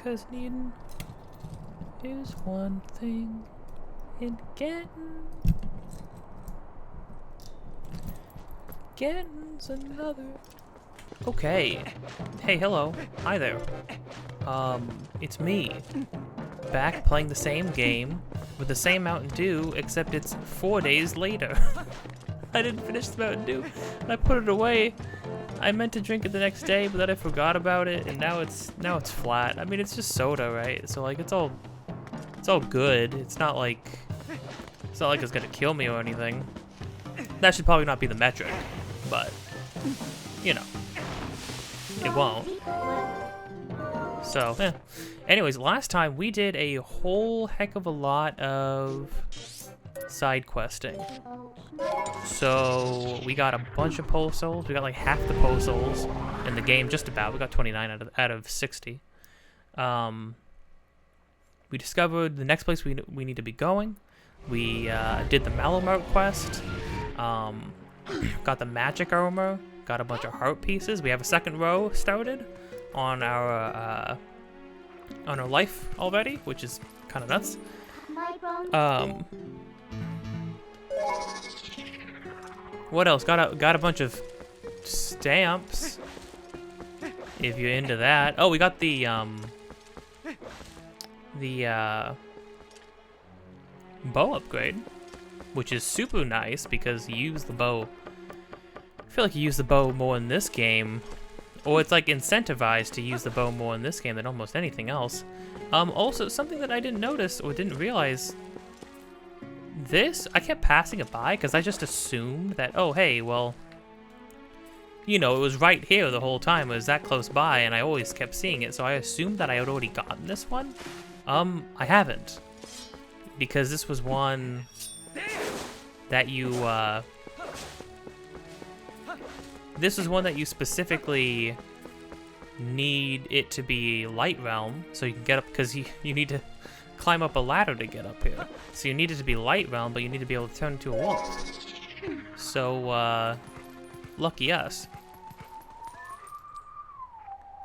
'cause needing is one thing and getting's another. Okay. Hey, hello. Hi there. It's me. Back playing the same game with the same Mountain Dew, except it's 4 days later. I didn't finish the Mountain Dew, and I put it away. I meant to drink it the next day, but then I forgot about it, and now it's flat. I mean, it's just soda, right? So like, it's all good. It's not like it's gonna kill me or anything. That should probably not be the metric, but you know, it won't. So, anyways, last time we did a whole heck of a lot of side questing. So we got a bunch of pole souls. We got like half the pole souls in the game, just about. We got 29 out of 60. We discovered the next place we need to be going. We did the Malamute quest. Got the magic armor. Got a bunch of heart pieces. We have a second row started on our life already, which is kind of nuts. What else? Got a bunch of stamps. If you're into that. Oh, we got the bow upgrade, which is super nice because you use the bow. I feel like you use the bow more in this game, or it's like incentivized to use the bow more in this game than almost anything else. Also, something that I didn't notice or didn't realize. This, I kept passing it by because I just assumed that, oh, hey, well, you know, it was right here the whole time. It was that close by, and I always kept seeing it, so I assumed that I had already gotten this one. I haven't. Because this was one that you, this is one that you specifically need it to be light realm, so you can get up, because you need to climb up a ladder to get up here. So you need it to be light realm, but you need to be able to turn into a wall. So, lucky us.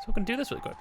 So we can do this really quick.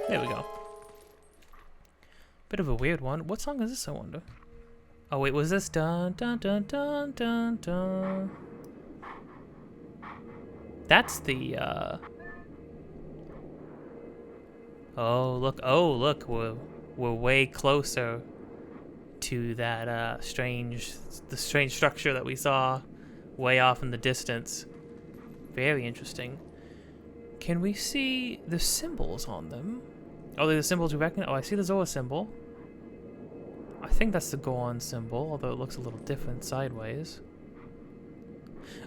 There we go. Bit of a weird one. What song is this, I wonder? Oh wait, was this dun dun dun dun dun dun? That's the oh look, we're way closer to that strange structure that we saw way off in the distance. Very interesting. Can we see the symbols on them? Oh, they're the symbols we recognize. Oh, I see the Zoa symbol. I think that's the Goron symbol, although it looks a little different sideways.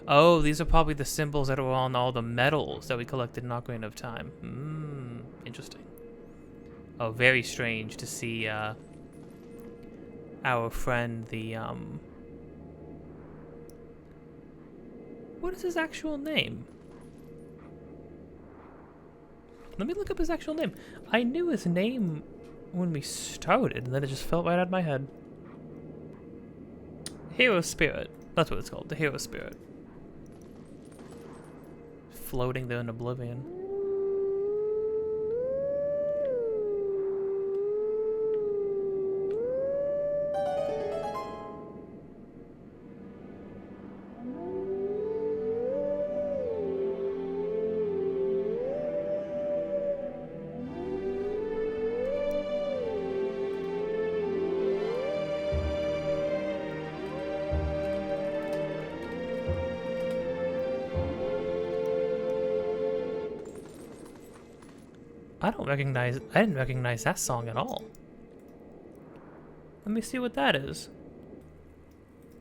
Oh, these are probably the symbols that are on all the medals that we collected in Ocarina of Time. Interesting. Oh, very strange to see our friend, the what is his actual name? Let me look up his actual name. I knew his name when we started, and then it just fell right out of my head. Hero Spirit. That's what it's called, the Hero Spirit. Floating there in oblivion. I didn't recognize that song at all. Let me see what that is.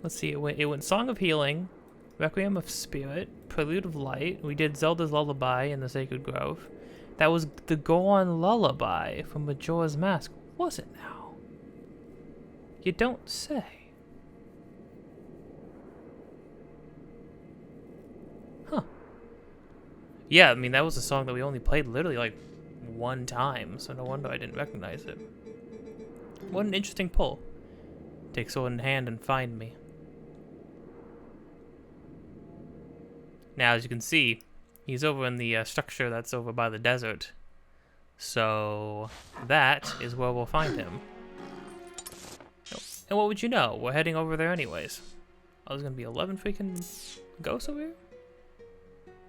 Let's see, it went Song of Healing, Requiem of Spirit, Prelude of Light. We did Zelda's Lullaby in the Sacred Grove. That was the Goron Lullaby from Majora's Mask. Was it now? You don't say. Huh. Yeah, I mean, that was a song that we only played literally like one time, so no wonder I didn't recognize it. What an interesting pull. Take sword in hand and find me. Now, as you can see, he's over in the structure that's over by the desert. So, that is where we'll find him. And what would you know? We're heading over there anyways. Oh, there's gonna be 11 freaking ghosts over here?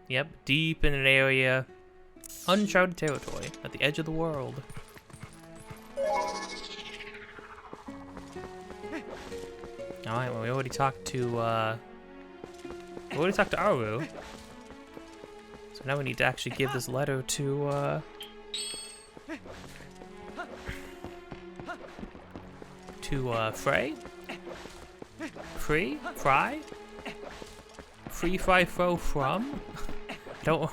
Yep, deep in an area. Uncharted territory, at the edge of the world. Alright, well, we already talked to, Aru. So now we need to actually give this letter to, Frey? Fry, Fro, from? Don't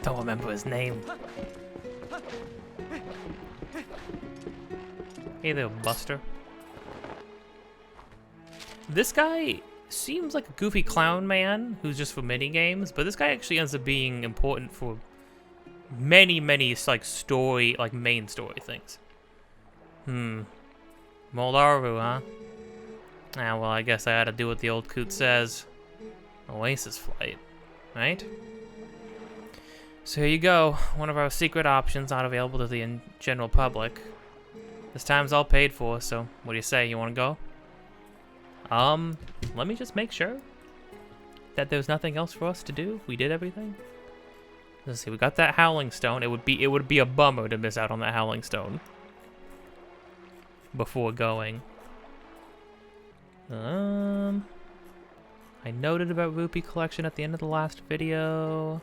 remember his name. Hey there, Buster. This guy seems like a goofy clown man who's just for mini games, but this guy actually ends up being important for many, like main story things. Moldaru, huh? Ah, well, I guess I had to do what the old coot says. Oasis flight, right? So here you go, one of our secret options not available to the general public. This time's all paid for, so what do you say, you wanna go? Let me just make sure that there's nothing else for us to do. We did everything. Let's see, we got that Howling Stone. It would be a bummer to miss out on that Howling Stone before going. I noted about Rupee collection at the end of the last video.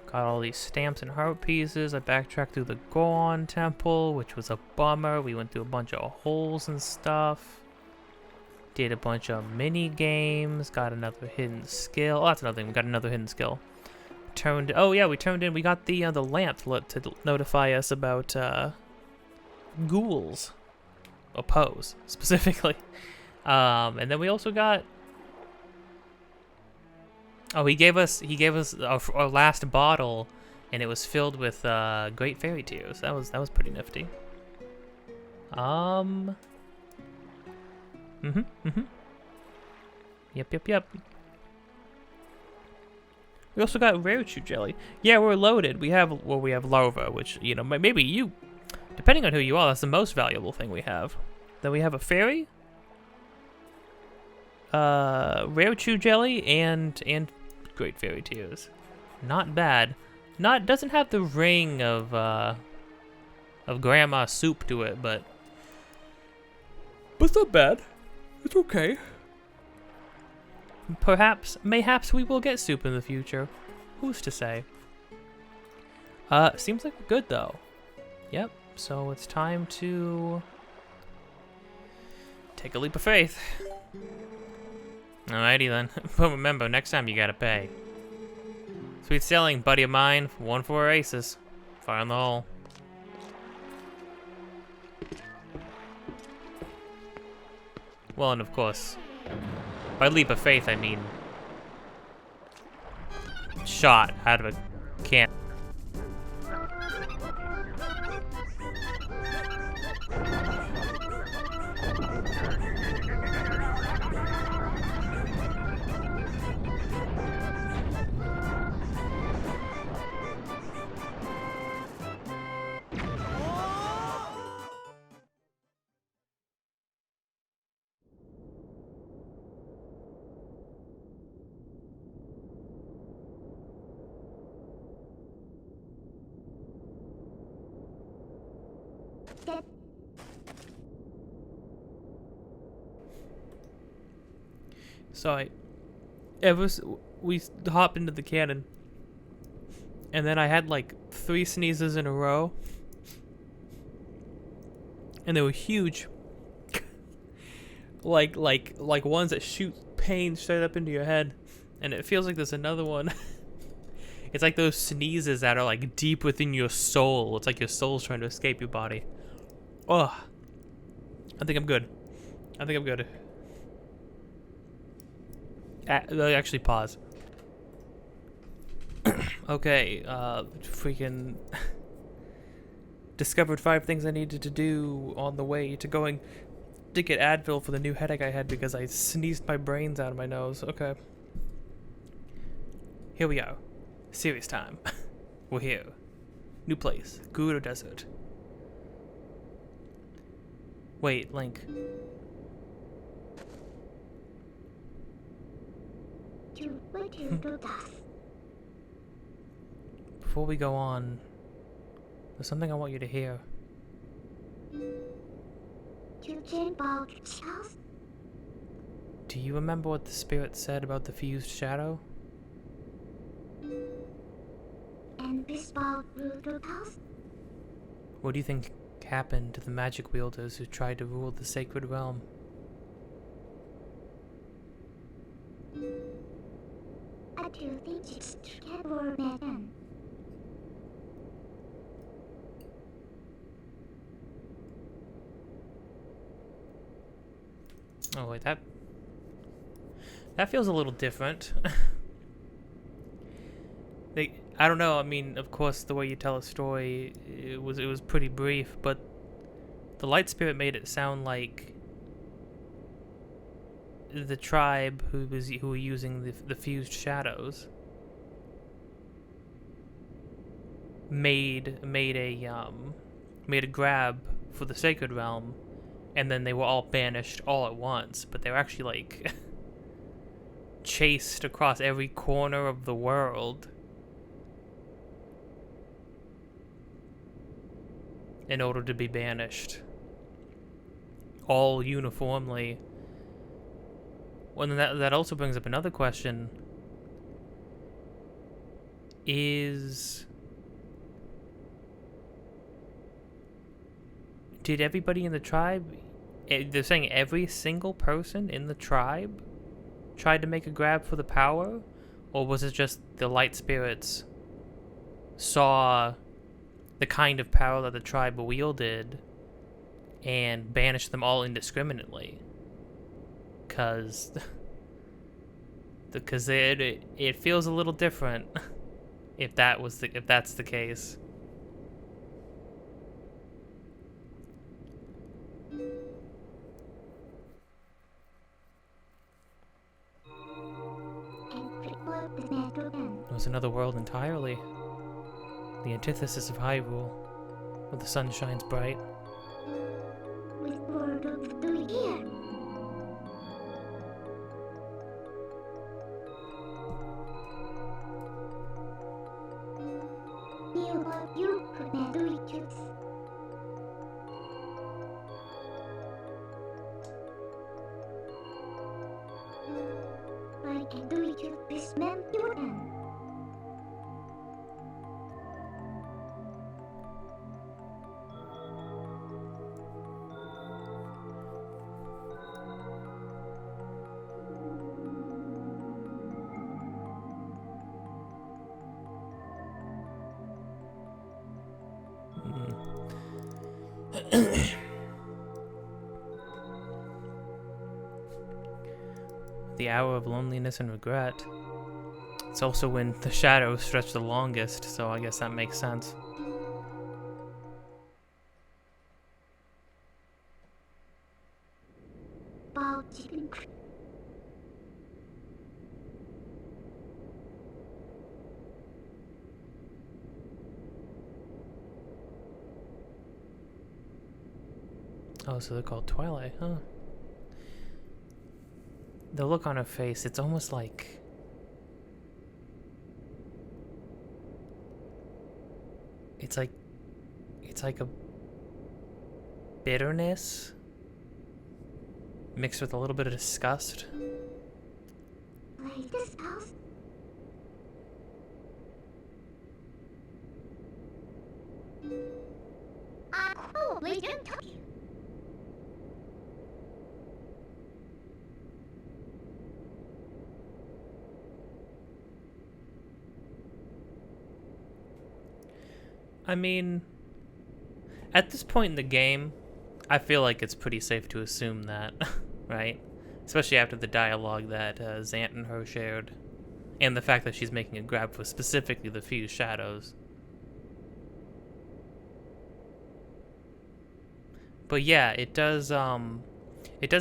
Got all these stamps and heart pieces. I backtracked through the Goron Temple, which was a bummer. We went through a bunch of holes and stuff. Did a bunch of mini games. Got another hidden skill. Oh, that's another thing. We got another hidden skill. Oh yeah, we turned in. We got the lamp to notify us about ghouls, or Poes specifically. And then we also got. Oh, he gave us our last bottle, and it was filled with great fairy tears. That was pretty nifty. Yep. We also got rare chew jelly. Yeah, we're loaded. We have larva, which, you know, maybe you, depending on who you are, that's the most valuable thing we have. Then we have a fairy, rare chew jelly, and great fairy tears. Not bad. Doesn't have the ring of grandma soup to it, but it's not bad. It's okay. Mayhaps we will get soup in the future. Who's to say? Seems like we're good though. Yep, so it's time to take a leap of faith. Alrighty then. But remember, next time you gotta pay. Sweet sailing, buddy of mine. 1-4 aces. Fire in the hole. Well, and of course, by leap of faith, I mean shot out of a can. So we hopped into the cannon, and then I had like 3 sneezes in a row, and they were huge. like ones that shoot pain straight up into your head, and it feels like there's another one. It's like those sneezes that are like deep within your soul. It's like your soul's trying to escape your body. Oh, I think I'm good. I think I'm good. Actually, pause. Okay, freaking discovered 5 things I needed to do on the way to going to get Advil for the new headache I had because I sneezed my brains out of my nose. Okay. Here we go. Serious time. We're here. New place. Gerudo Desert. Wait, Link. Before we go on, there's something I want you to hear. Do you remember what the spirit said about the fused shadow? What do you think happened to the magic wielders who tried to rule the sacred realm? Oh wait, that feels a little different. I don't know. I mean, of course, the way you tell a story, it was pretty brief, but the light spirit made it sound like the tribe who were using the fused shadows made a grab for the sacred realm, and then they were all banished all at once. But they were actually like chased across every corner of the world in order to be banished, all uniformly. Well, then that also brings up another question. Did everybody in the tribe, they're saying every single person in the tribe tried to make a grab for the power? Or was it just the light spirits saw the kind of power that the tribe wielded and banished them all indiscriminately? Because it feels a little different if that's the case. It was another world entirely. The antithesis of Hyrule, where the sun shines bright. The hour of loneliness and regret. It's also when the shadows stretch the longest, so I guess that makes sense. Oh, so they're called Twilight, huh? The look on her face, it's almost like... It's like a bitterness mixed with a little bit of disgust. I mean, at this point in the game, I feel like it's pretty safe to assume that, right? Especially after the dialogue that Zant and her shared, and the fact that she's making a grab for specifically the fused shadows. But yeah, it does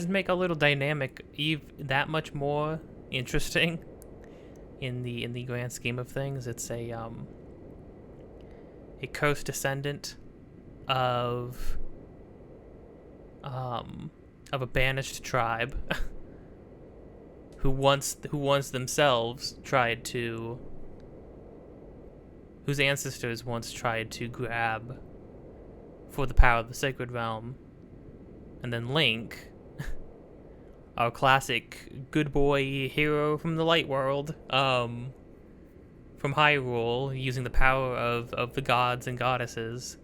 make a little dynamic that much more interesting in the grand scheme of things. It's a cursed descendant of a banished tribe who once themselves tried to, whose ancestors once tried to grab for the power of the sacred realm, and then Link, our classic good boy hero from the light world, from Hyrule, using the power of the gods and goddesses,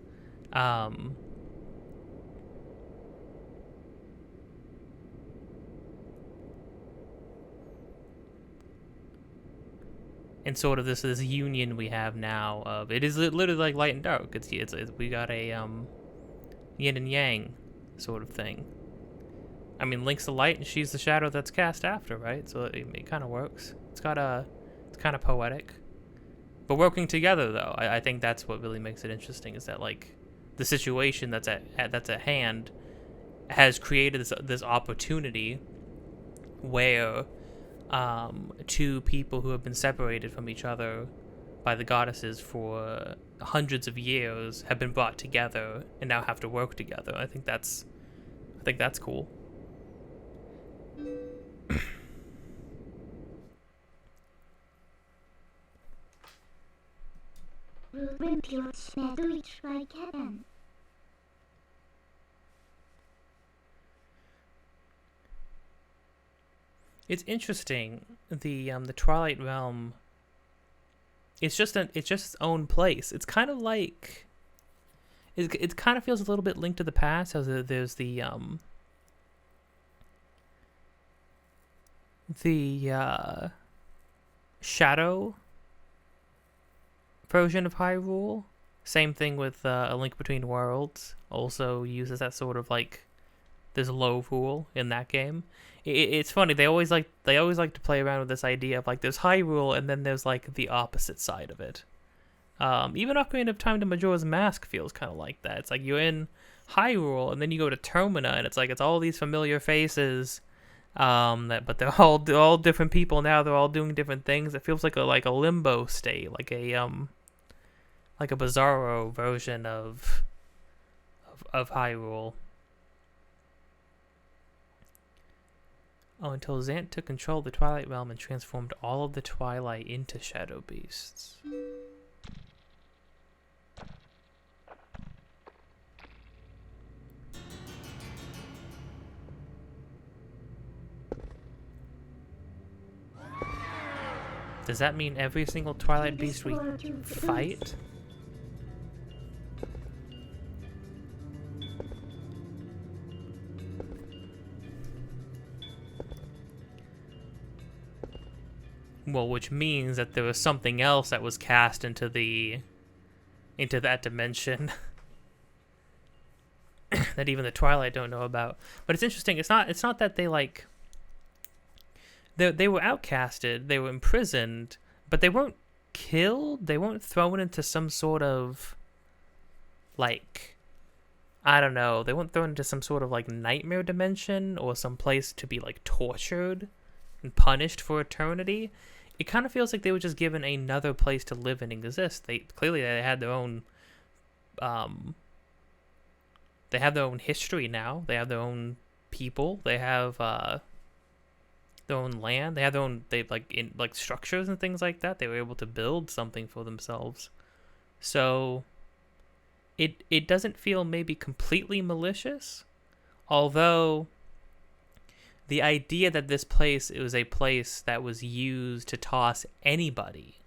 and sort of this union we have now of, it is literally like light and dark. It's we got a yin and yang sort of thing. I mean, Link's the light and she's the shadow that's cast after, right? So it kind of works. It's kind of poetic, but working together though. I think that's what really makes it interesting, is that like the situation that's at hand has created this opportunity where two people who have been separated from each other by the goddesses for hundreds of years have been brought together and now have to work together. I think that's cool. It's interesting. The Twilight Realm. It's just its own place. It's kind of like. It kind of feels a little bit linked to the past. As there's the shadow version of Hyrule. Same thing with A Link Between Worlds. Also uses that sort of like this low rule in that game. It's funny, they always like to play around with this idea of like there's Hyrule and then there's like the opposite side of it. Even Ocarina of Time to Majora's Mask feels kind of like that. It's like you're in Hyrule and then you go to Termina and it's like it's all these familiar faces, but they're all different people now. They're all doing different things. It feels like a limbo state, like a Bizarro version of Hyrule. Oh, until Zant took control of the Twilight Realm and transformed all of the Twilight into Shadow Beasts. Does that mean every single Twilight Beast we fight? Well, which means that there was something else that was cast into that dimension that even the Twilight don't know about. But it's interesting. It's not that they like they were outcasted, they were imprisoned, but they weren't killed. They weren't thrown into some sort of like, I don't know. They weren't thrown into some sort of like nightmare dimension or some place to be like tortured and punished for eternity. It kind of feels like they were just given another place to live and exist. They had their own history now. They have their own people. They have their own land. They have their own structures and things like that. They were able to build something for themselves. So it doesn't feel maybe completely malicious, although the idea that this place, it was a place that was used to toss anybody,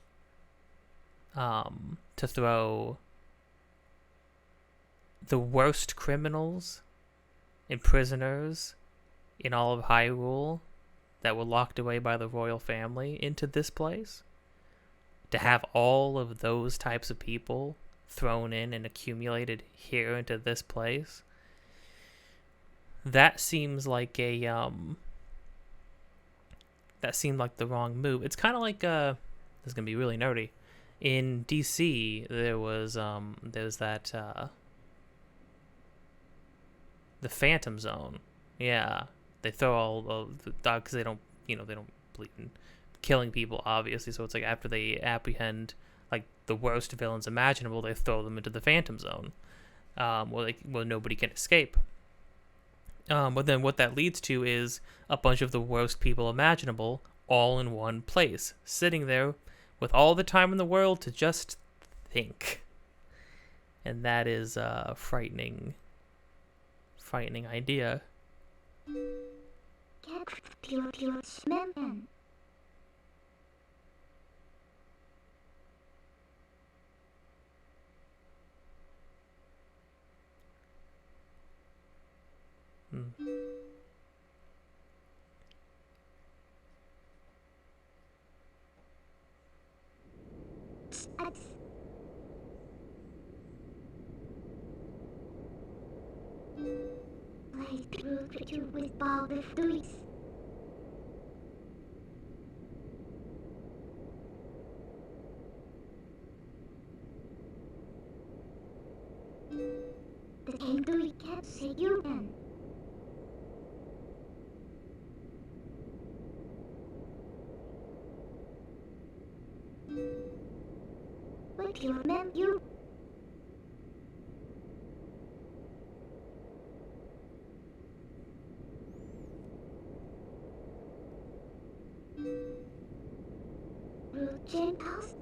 to throw the worst criminals and prisoners in all of Hyrule that were locked away by the royal family into this place, to have all of those types of people thrown in and accumulated here into this place. That seems like a that seemed like the wrong move. It's kind of like this is gonna be really nerdy. In DC, there's that the Phantom Zone. Yeah, they throw all of the dogs because they don't believe in killing people, obviously. So it's like after they apprehend like the worst villains imaginable, they throw them into the Phantom Zone, where nobody can escape. But then what that leads to is a bunch of the worst people imaginable all in one place, sitting there with all the time in the world to just think. And that is a frightening idea. With ball of fluids. The angry cat say you then. But you remember you. Gentiles?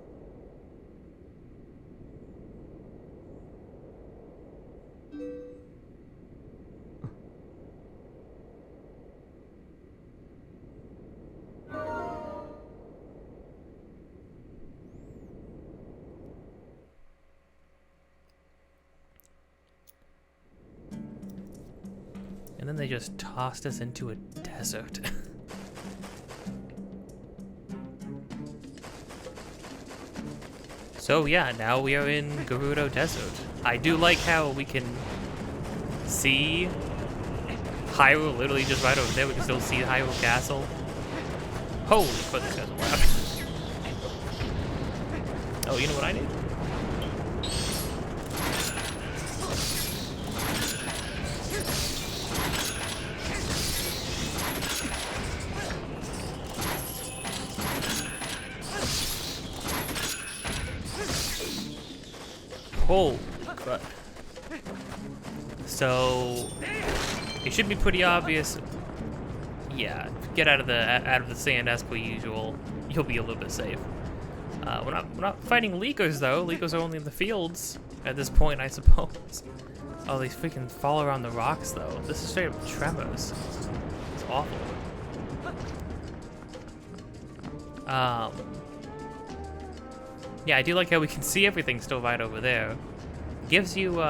And then they just tossed us into a desert. So yeah, now we are in Gerudo Desert. I do like how we can see Hyrule literally just right over there. We can still see Hyrule Castle. Holy fuck, this guy's loud. Oh, you know what I need? Holy crap. So it should be pretty obvious. Yeah, get out of the sand as per usual. You'll be a little bit safe. We're not fighting leakers though. Leakers are only in the fields at this point, I suppose. Oh, they freaking fall around the rocks though. This is straight up tremors. It's awful. Yeah, I do like how we can see everything still right over there. Gives you,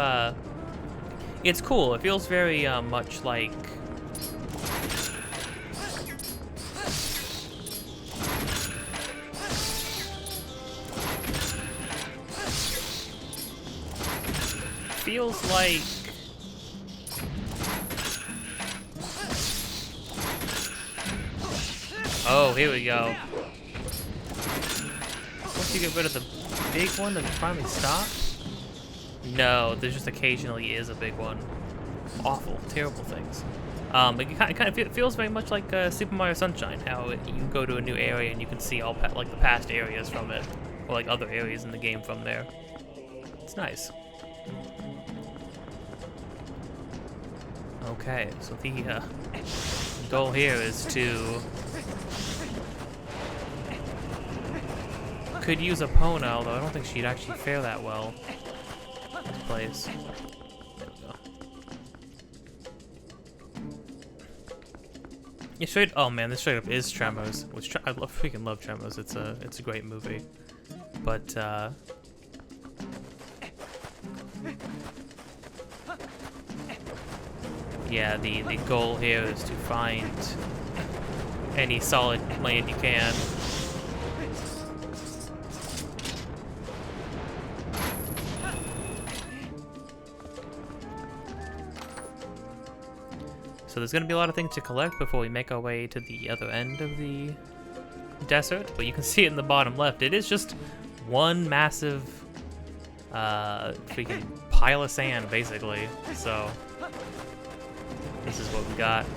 it's cool. It feels very much like... Feels like... Oh, here we go. Once you get rid of the big one, does it finally stop? No, there's just occasionally is a big one. Awful, terrible things. But it kind of feels very much like Super Mario Sunshine, how you go to a new area and you can see all like the past areas from it, or like other areas in the game from there. It's nice. Okay, so the goal here is to... Could use a Pona, although I don't think she'd actually fare that well in this place. There we go. Yeah, straight. Oh man, this straight up is Tremors, which I freaking love Tremors. It's a great movie, but yeah, the goal here is to find any solid land you can. So there's gonna be a lot of things to collect before we make our way to the other end of the desert, but you can see it in the bottom left. It is just one massive freaking pile of sand, basically. So this is what we got.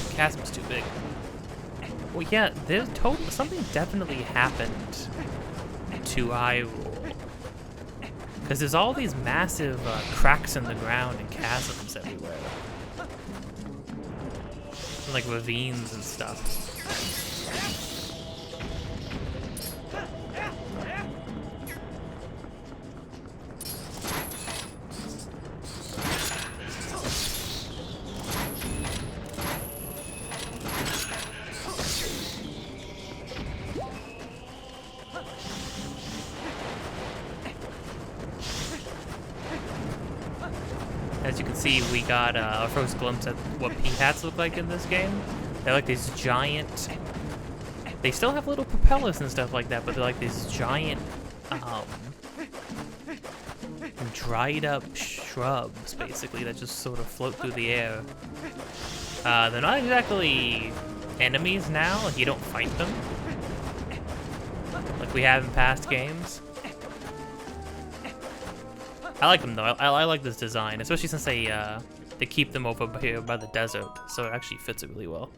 The chasm's too big. Well, yeah, there's something definitely happened to Hyrule. Because there's all these massive cracks in the ground and chasms everywhere. Like ravines and stuff. As you can see, we got our first glimpse at what P-hats look like in this game. They're like these giant... They still have little propellers and stuff like that, but they're like these giant, dried up shrubs, basically, that just sort of float through the air. They're not exactly enemies now, like you don't fight them, like we have in past games. I like them though. I like this design, especially since they keep them over here by the desert, so it actually fits it really well.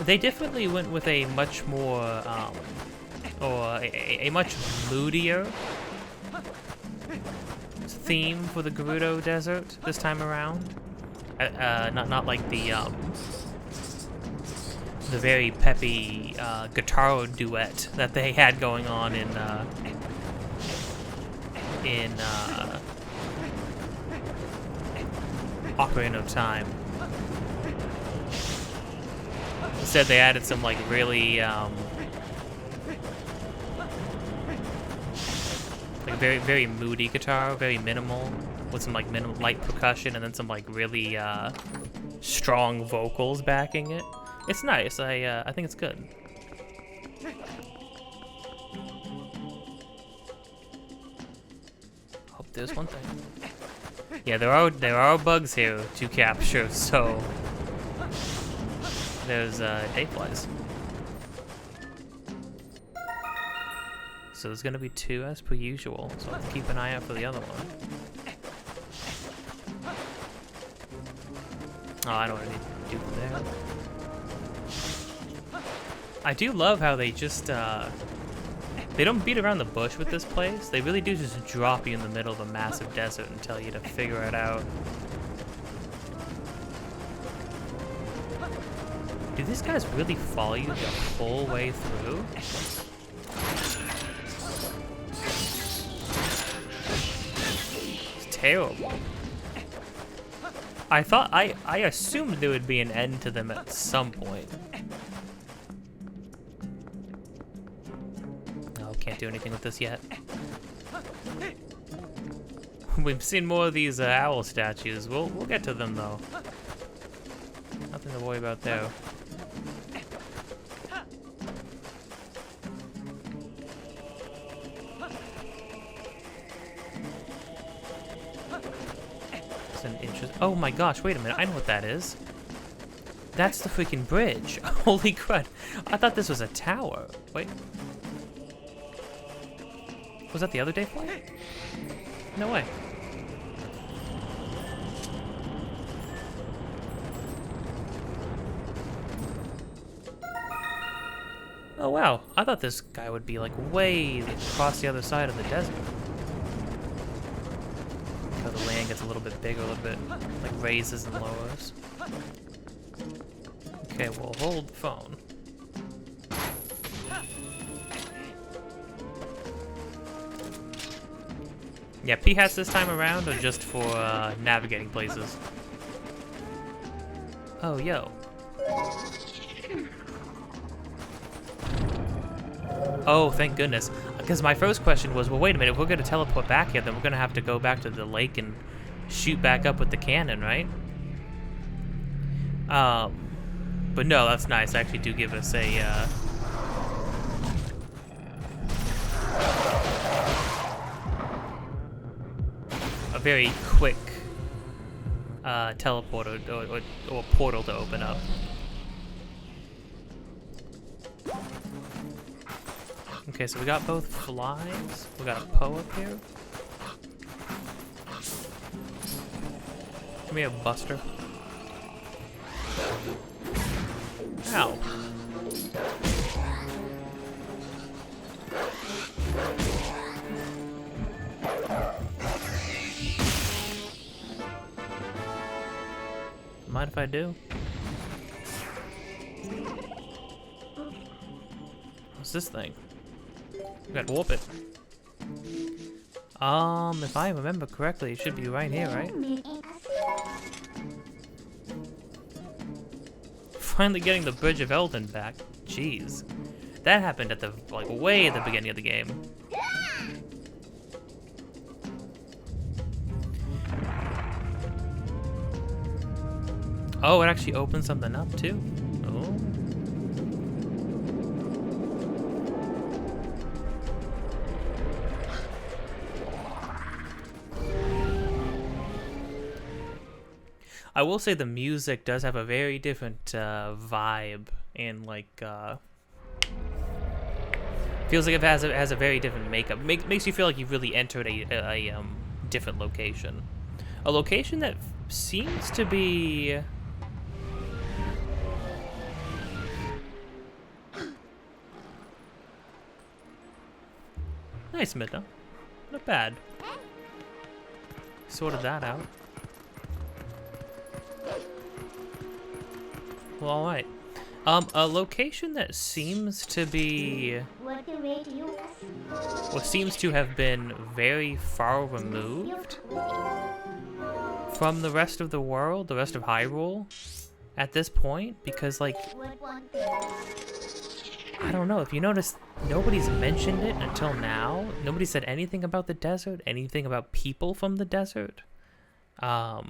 They definitely went with a much more, or a much moodier theme for the Gerudo Desert this time around. Not like the very peppy guitar duet that they had going on in Ocarina of Time. Instead, they added some like really like very moody guitar, very minimal, with some like minimal light percussion, and then some like really strong vocals backing it. It's nice. I think it's good. Oh, there's one thing. Yeah, there are bugs here to capture, so there's dayflies. So there's gonna be 2 as per usual, so I'll have to keep an eye out for the other one. Oh, I know what I need to do there. I do love how they just, they don't beat around the bush with this place. They really do just drop you in the middle of a massive desert and tell you to figure it out. Do these guys really follow you the whole way through? It's terrible. I assumed there would be an end to them at some point. Can't do anything with this yet. We've seen more of these owl statues. We'll get to them though. Nothing to worry about there. It's an interest. Oh my gosh! Wait a minute. I know what that is. That's the freaking bridge. Holy crud! I thought this was a tower. Wait. Was that the other dayfly? No way. Oh wow, I thought this guy would be like way across the other side of the desert. How the land gets a little bit bigger, a little bit like raises and lowers. Okay, we'll hold the phone. Yeah, P-hats this time around are just for navigating places. Oh, yo. Oh, thank goodness. Because my first question was, well, wait a minute, if we're going to teleport back here, then we're going to have to go back to the lake and shoot back up with the cannon, right? But no, that's nice. They actually do give us a very quick teleport or portal to open up. Okay, so we got both flies. We got a Poe up here. Come here, Buster. Ow. Mind if I do? What's this thing? We gotta warp it. If I remember correctly, it should be right here, right? Finally getting the Bridge of Elden back. Jeez. That happened at the, like, way at the beginning of the game. Oh, it actually opens something up, too. Oh. I will say the music does have a very different vibe, and like feels like it has a very different makeup. Makes you feel like you've really entered a different location, a location that seems to be nice, Midna. Not bad. Sorted that out. Well, all right. A location that seems to be, well, seems to have been very far removed from the rest of the world, the rest of Hyrule, at this point, because, like, I don't know, if you notice, nobody's mentioned it until now. Nobody said anything about the desert, anything about people from the desert, or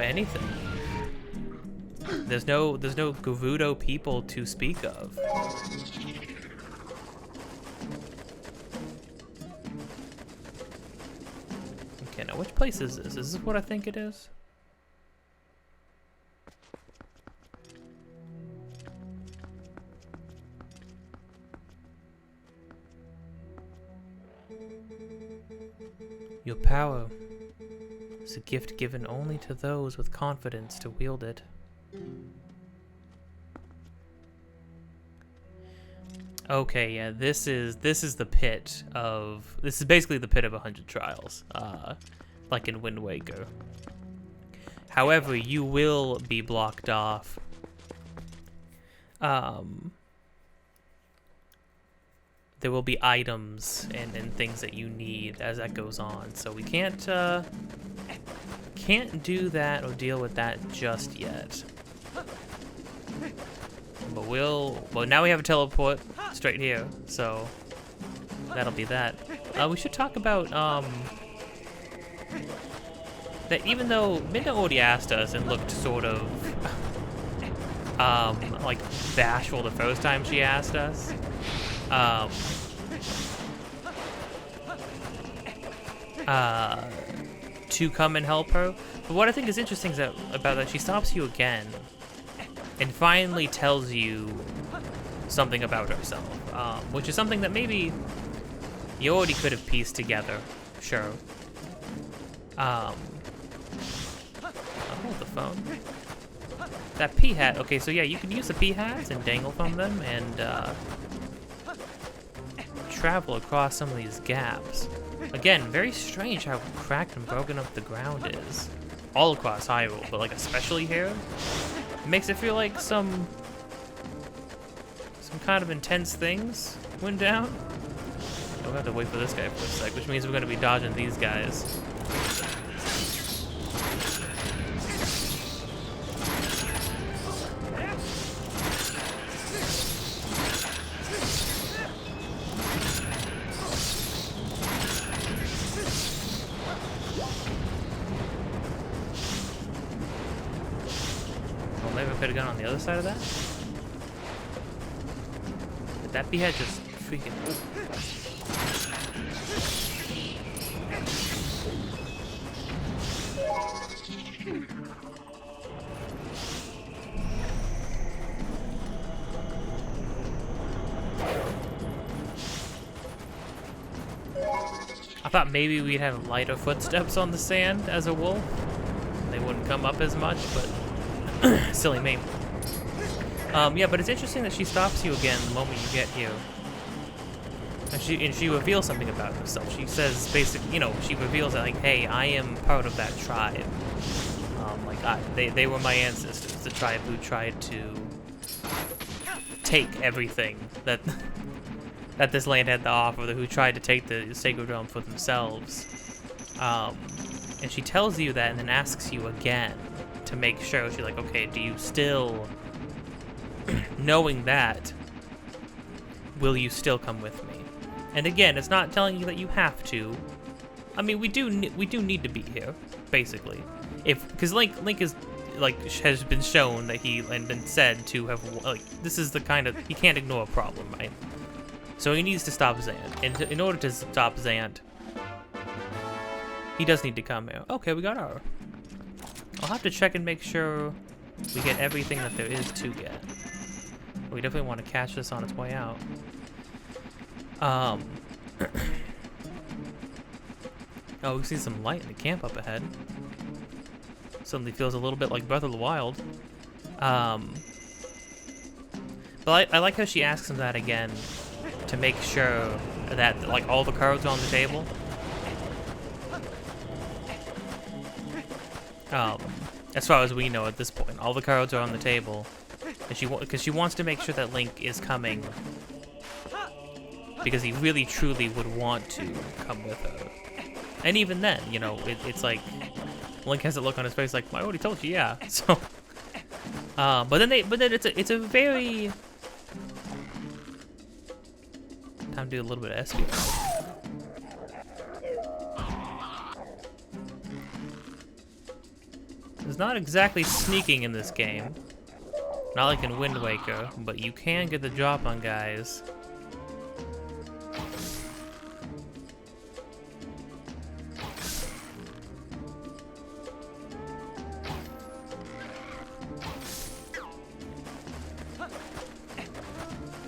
anything. There's no Gerudo people to speak of. Okay, now which place is this? Is this what I think it is? Your power is a gift given only to those with confidence to wield it. Okay, yeah, this is the pit of, this is basically the pit of 100 trials, like in Wind Waker. However, you will be blocked off. There will be items and things that you need as that goes on, so we can't do that or deal with that just yet. But well, now we have a teleport straight here, so that'll be that. We should talk about, that even though Midna already asked us and looked sort of, like, bashful the first time she asked us, to come and help her. But what I think is interesting is about that she stops you again and finally tells you something about herself, which is something that maybe you already could have pieced together, sure. I'll hold the phone. That pea hat, okay, so yeah, you can use the pea hats and dangle from them and travel across some of these gaps. Again, very strange how cracked and broken up the ground is. All across Hyrule, but like especially here. It makes it feel like some kind of intense things went down. We'll have to wait for this guy for a sec, which means we're gonna be dodging these guys. a gun on the other side of that? Did that behead just freaking... I thought maybe we'd have lighter footsteps on the sand as a wolf. They wouldn't come up as much, but silly me. Yeah, but it's interesting that she stops you again the moment you get here. And she reveals something about herself. She says, basically, you know, she reveals that, like, hey, I am part of that tribe. They were my ancestors, the tribe who tried to take everything that this land had to offer, who tried to take the sacred realm for themselves. And she tells you that and then asks you again to make sure. She's like, okay, do you still, knowing that, will you still come with me? And again, it's not telling you that you have to. I mean, we do need to be here, basically. Because Link is, like, has been shown that and been said to have, like, this is the kind of, he can't ignore a problem, right? So he needs to stop Zant. And in order to stop Zant, he does need to come here. Okay, we got our... I'll have to check and make sure we get everything that there is to get. We definitely want to catch this on its way out. Oh, we see some light in the camp up ahead. Suddenly feels a little bit like Breath of the Wild. But I like how she asks him that again to make sure that, like, all the cards are on the table. As far as we know at this point, all the cards are on the table, and because she wants to make sure that Link is coming, because he really truly would want to come with her. And even then, you know, it's like Link has a look on his face like, I already told you, yeah. So, but then it's a very time to do a little bit of espionage. There's not exactly sneaking in this game, not like in Wind Waker, but you can get the drop on guys.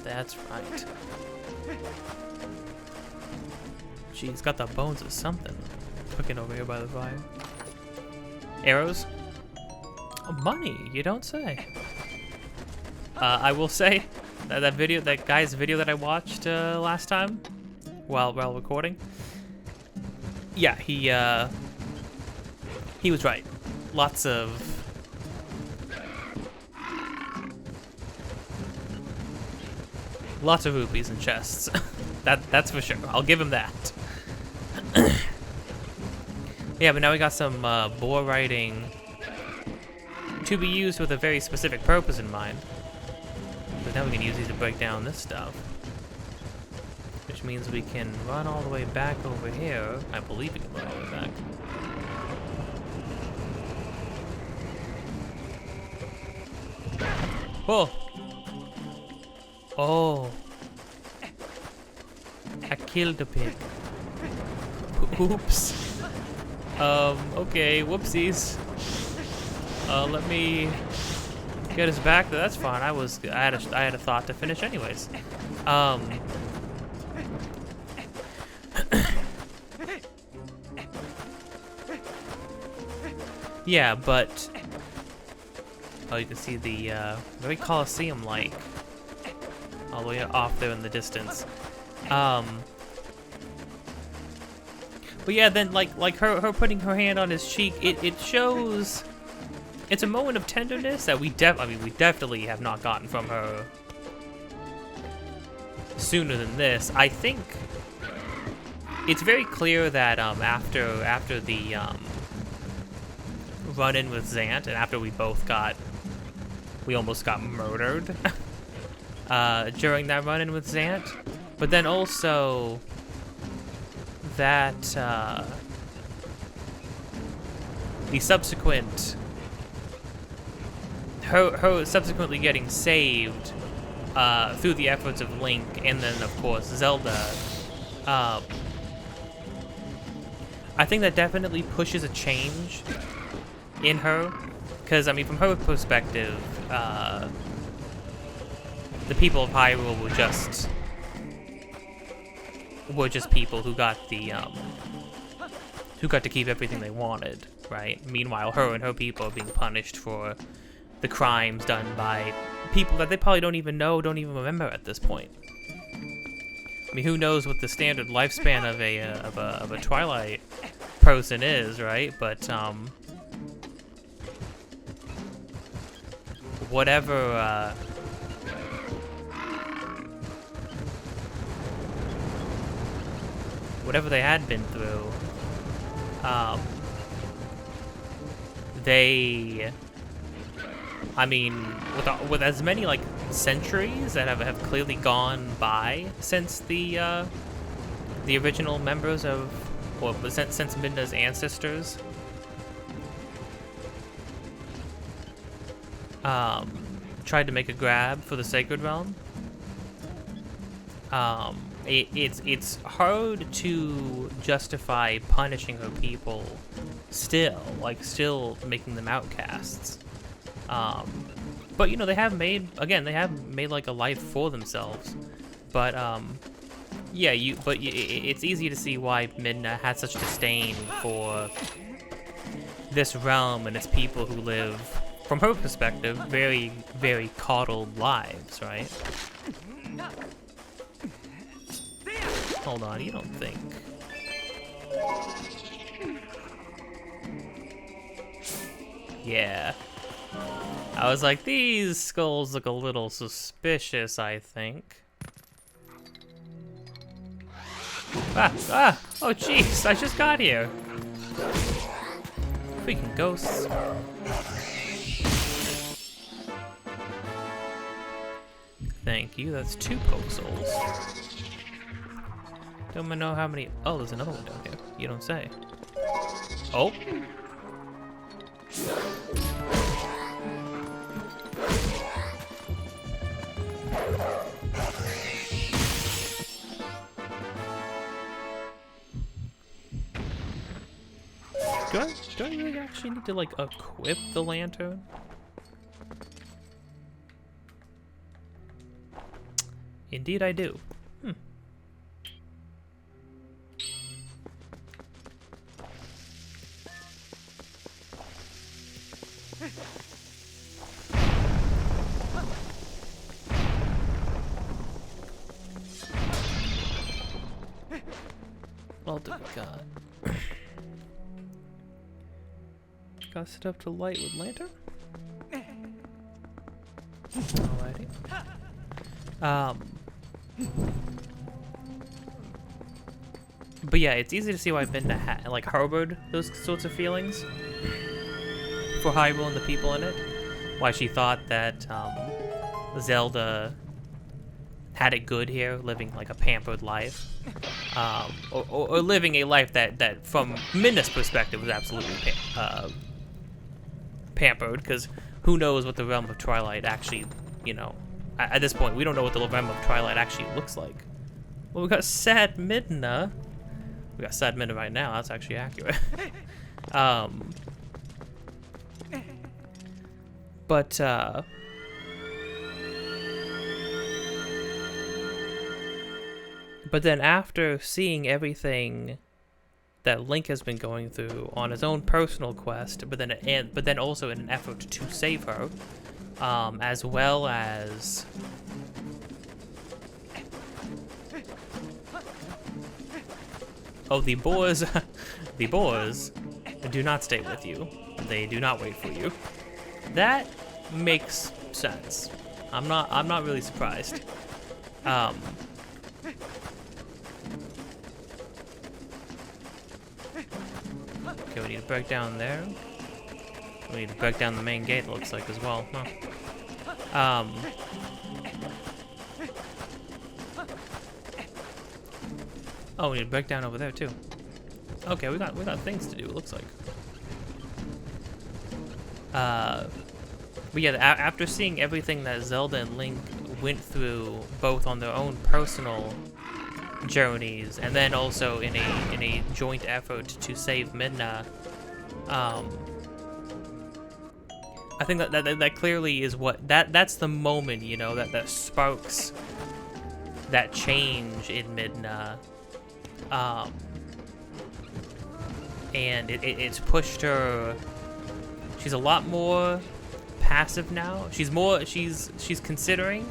That's right. She's got the bones of something cooking over here by the fire. Arrows? Oh, money, you don't say. I will say that guy's video that I watched last time while recording. Yeah, he was right. Lots of rupees in chests. That's for sure. I'll give him that. Yeah, but now we got some boar riding to be used with a very specific purpose in mind. But now we can use these to break down this stuff. Which means we can run all the way back over here. I believe we can run all the way back. Oh! Oh! I killed a pig. Oops. Okay, whoopsies. Let me get us back. That's fine. I had a thought to finish anyways. Yeah, but oh, you can see the very Colosseum-like all the way off there in the distance. But yeah, then like her putting her hand on his cheek, it shows. It's a moment of tenderness that we definitely have not gotten from her sooner than this. I think it's very clear that after the run-in with Zant, and after we almost got murdered during that run-in with Zant, but then also that the subsequent her subsequently getting saved through the efforts of Link, and then of course Zelda. I think that definitely pushes a change in her, because I mean, from her perspective, the people of Hyrule were just people who got to keep everything they wanted, right? Meanwhile, her and her people are being punished for the crimes done by people that they probably don't even know, don't even remember at this point. I mean, who knows what the standard lifespan of a Twilight person is, right? But whatever they had been through, I mean, with as many like centuries that have clearly gone by since the original members of, or since Midna's ancestors tried to make a grab for the Sacred Realm, it's hard to justify punishing her people still making them outcasts. But you know, they have made like a life for themselves. But yeah, it's easy to see why Midna had such disdain for this realm and its people who live, from her perspective, very, very coddled lives, right? Hold on, you don't think... Yeah. I was like, these skulls look a little suspicious, I think. Oh jeez, I just got here. Freaking ghosts. Thank you, that's 2 poke souls. Don't know how many... Oh, there's another one down here. You don't say. Oh. Do I really actually need to, like, equip the lantern? Indeed I do. What do we got? Got set up to light with lantern? Alrighty. But yeah, it's easy to see why Midna like harbored those sorts of feelings for Hyrule and the people in it. Why she thought that Zelda had it good here, living like a pampered life, or living a life that from Midna's perspective was absolutely pampered, because who knows what the realm of Twilight actually, you know, at this point we don't know what the realm of Twilight actually looks like. Well, we got sad Midna. We got sad Midna right now. That's actually accurate. But then after seeing everything that Link has been going through on his own personal quest, but then also in an effort to save her, as well as the boars do not stay with you. They do not wait for you. That makes sense. I'm not really surprised. Okay, we need to break down there. We need to break down the main gate, it looks like, as well. Huh. Oh, we need to break down over there too. Okay, we got things to do, it looks like. But yeah, after seeing everything that Zelda and Link went through, both on their own personal journeys, and then also in a joint effort to save Midna, I think that clearly is what that's the moment, you know, that sparks that change in Midna, and it's pushed her. She's a lot more passive now. She's considering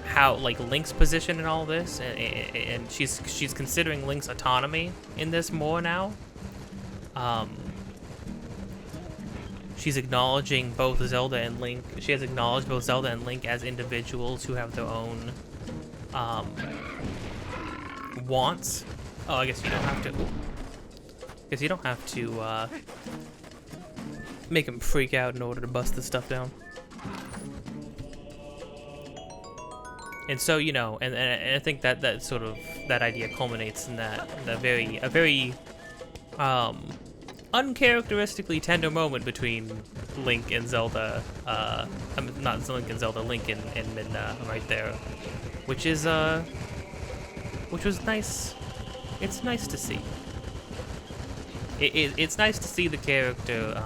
how, like, Link's position in all this, and she's considering Link's autonomy in this more now. She's acknowledging both Zelda and Link. She has acknowledged both Zelda and Link as individuals who have their own wants. Oh, I guess you don't have to. Because you don't have to make him freak out in order to bust this stuff down. And so, you know, and I think that sort of that idea culminates in a very uncharacteristically tender moment between Link and Zelda. I mean, not Link and Zelda, Link and Midna right there, which was nice. It's nice to see. It's nice to see the character.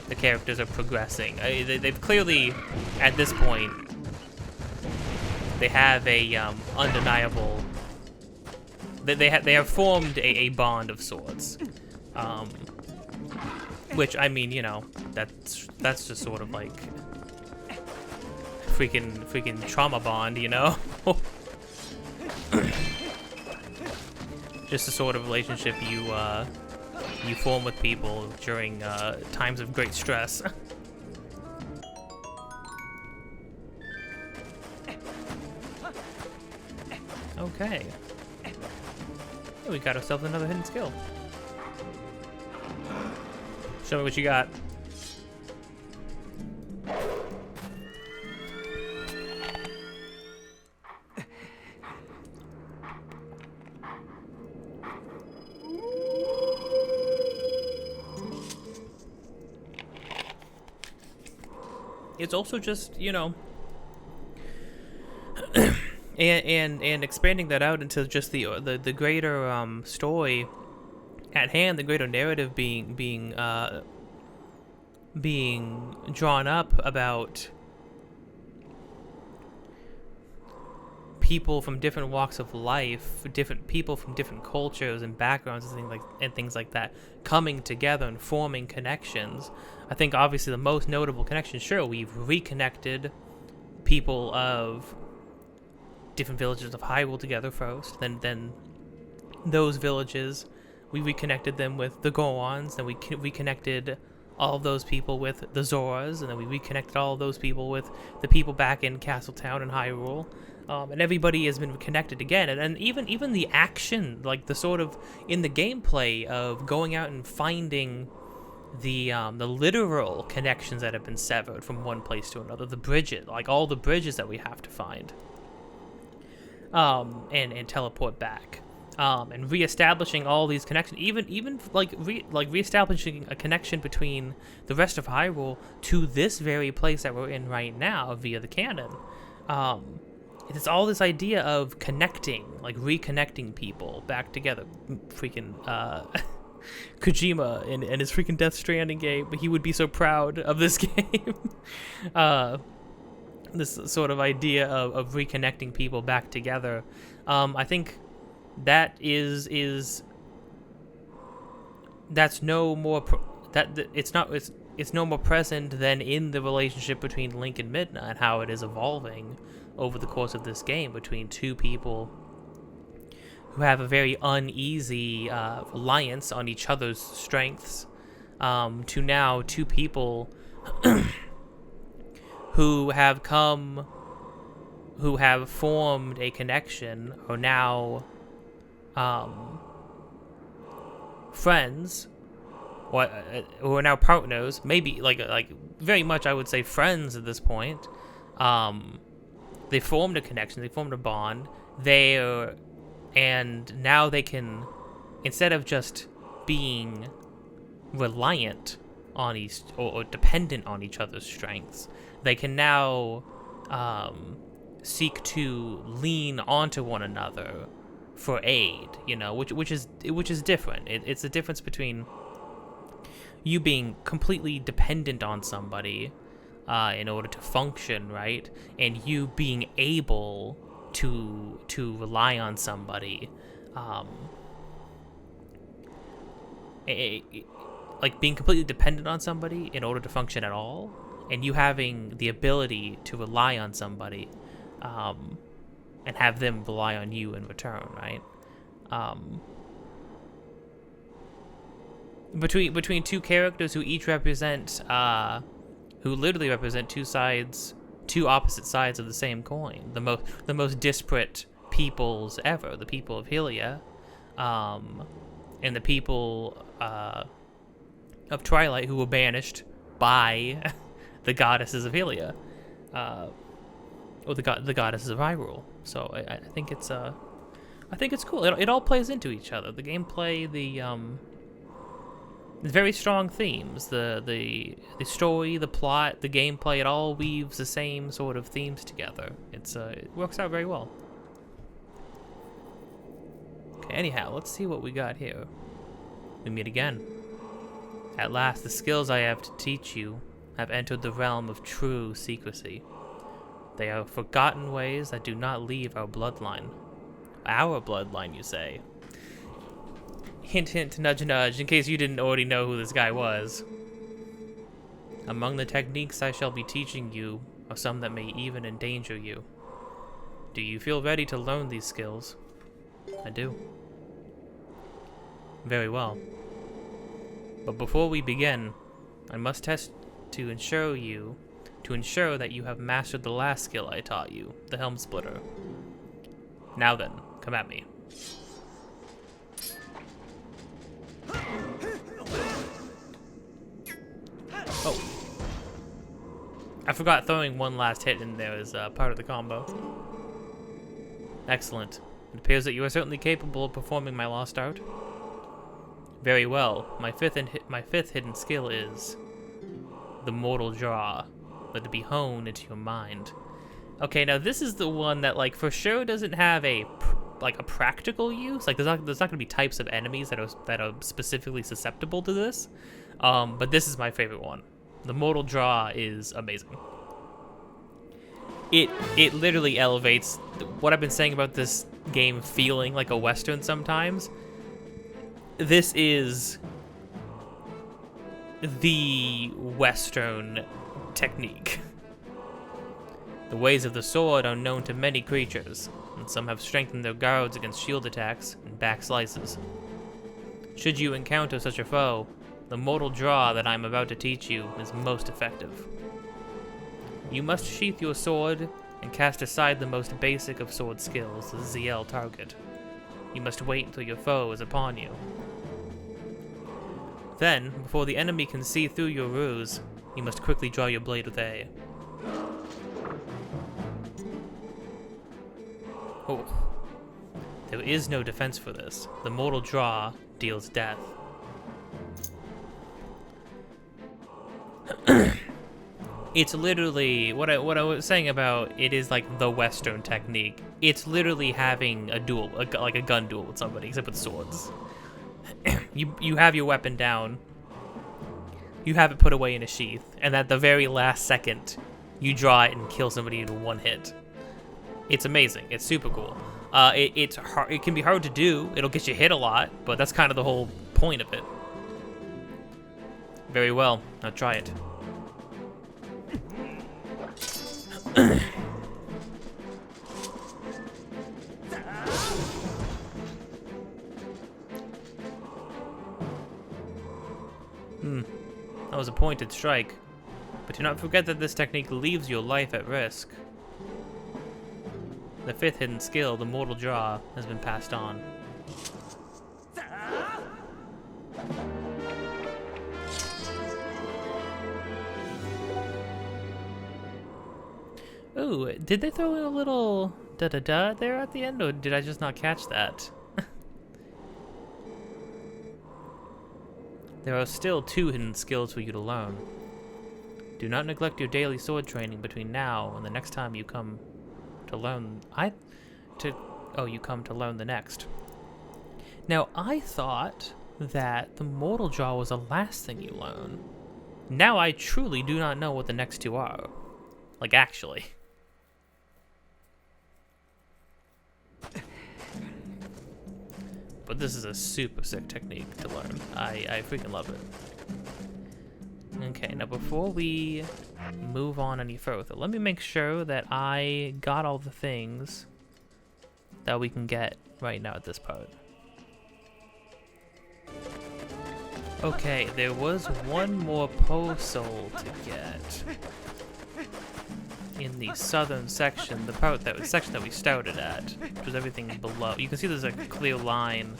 The characters are progressing. They've clearly, at this point, they have a undeniable. They have formed a bond of sorts. Which, I mean, you know, that's just sort of like freaking trauma bond, you know. Just the sort of relationship you form with people during times of great stress. Okay. Hey, we got ourselves another hidden skill. Show me what you got. It's also just, you know, and expanding that out into just the greater story at hand, the greater narrative being drawn up about people from different walks of life, different people from different cultures and backgrounds and things like that coming together and forming connections. I think obviously the most notable connection, sure, we've reconnected people of different villages of Hyrule together first, then those villages, we reconnected them with the Gorons, then we reconnected all of those people with the Zoras, and then we reconnected all of those people with the people back in Castletown and Hyrule. And everybody has been connected again, and even the action, like the sort of in the gameplay of going out and finding the literal connections that have been severed from one place to another, the bridges, like all the bridges that we have to find, and teleport back, and reestablishing all these connections, even reestablishing a connection between the rest of Hyrule to this very place that we're in right now via the canon. It's all this idea of connecting, like reconnecting people back together. Freaking Kojima and his freaking Death Stranding game, but he would be so proud of this game. This sort of idea of reconnecting people back together. I think that that's no more it's no more present than in the relationship between Link and Midna and how it is evolving over the course of this game between two people who have a very uneasy reliance on each other's strengths, to now two people who have formed a connection, are now friends, or who are now partners, maybe like very much I would say friends at this point. They formed a connection, they formed a bond, and now they can, instead of just being reliant on each, or dependent on each other's strengths. They can now seek to lean onto one another for aid, you know, which is different. It's the difference between you being completely dependent on somebody in order to function, right, and you being able to rely on somebody, like being completely dependent on somebody in order to function at all, and you having the ability to rely on somebody, and have them rely on you in return, right? Between two characters who each represent, who literally represent two opposite sides of the same coin, the most disparate peoples ever, the people of Hylia, and the people of Twilight, who were banished by the goddesses of Hylia, or the goddesses of Hyrule. So I think it's cool. It all plays into each other. The gameplay, the very strong themes, the story, the plot, the gameplay. It all weaves the same sort of themes together. It works out very well. Okay, anyhow, let's see what we got here. We meet again. At last, the skills I have to teach you have entered the realm of true secrecy. They are forgotten ways that do not leave our bloodline. Our bloodline, you say? Hint, hint, nudge, nudge, in case you didn't already know who this guy was. Among the techniques I shall be teaching you are some that may even endanger you. Do you feel ready to learn these skills? I do. Very well. But before we begin, I must test to ensure that you have mastered the last skill I taught you, the Helm Splitter. Now then, come at me. Oh. I forgot throwing one last hit in there as part of the combo. Excellent. It appears that you are certainly capable of performing my lost art. Very well. My fifth hidden skill is the Mortal Draw. Let it be honed into your mind. Okay, now this is the one that, like, for sure doesn't have a practical use. Like, there's not going to be types of enemies that are specifically susceptible to this. But this is my favorite one. The Mortal Draw is amazing. It literally elevates what I've been saying about this game feeling like a Western sometimes. This is the Western technique. The ways of the sword are known to many creatures, and some have strengthened their guards against shield attacks and back slices. Should you encounter such a foe, the Mortal Draw that I am about to teach you is most effective. You must sheath your sword and cast aside the most basic of sword skills, the ZL target. You must wait until your foe is upon you. Then, before the enemy can see through your ruse, you must quickly draw your blade with A. Oh. There is no defense for this. The Mortal Draw deals death. It's literally what I was saying about it is like the Western technique. It's literally having a duel, like a gun duel with somebody, except with swords. You have your weapon down, you have it put away in a sheath, and at the very last second, you draw it and kill somebody in one hit. It's amazing. It's super cool. It's hard. It can be hard to do. It'll get you hit a lot, but that's kind of the whole point of it. Very well. Now try it. That was a pointed strike. But do not forget that this technique leaves your life at risk. The fifth hidden skill, the Mortal Draw, has been passed on. Ooh, did they throw in a little da-da-da there at the end, or did I just not catch that? There are still 2 hidden skills for you to learn. Do not neglect your daily sword training between now and the next time you come to learn. You come to learn the next. Now, I thought that the Mortal Jaw was the last thing you learn. Now I truly do not know what the next 2 are. Like, actually. But this is a super sick technique to learn. I freaking love it. Okay, now before we move on any further, let me make sure that I got all the things that we can get right now at this part. Okay, there was one more pole soul to get in the southern section, the section that we started at, which was everything below. You can see there's a clear line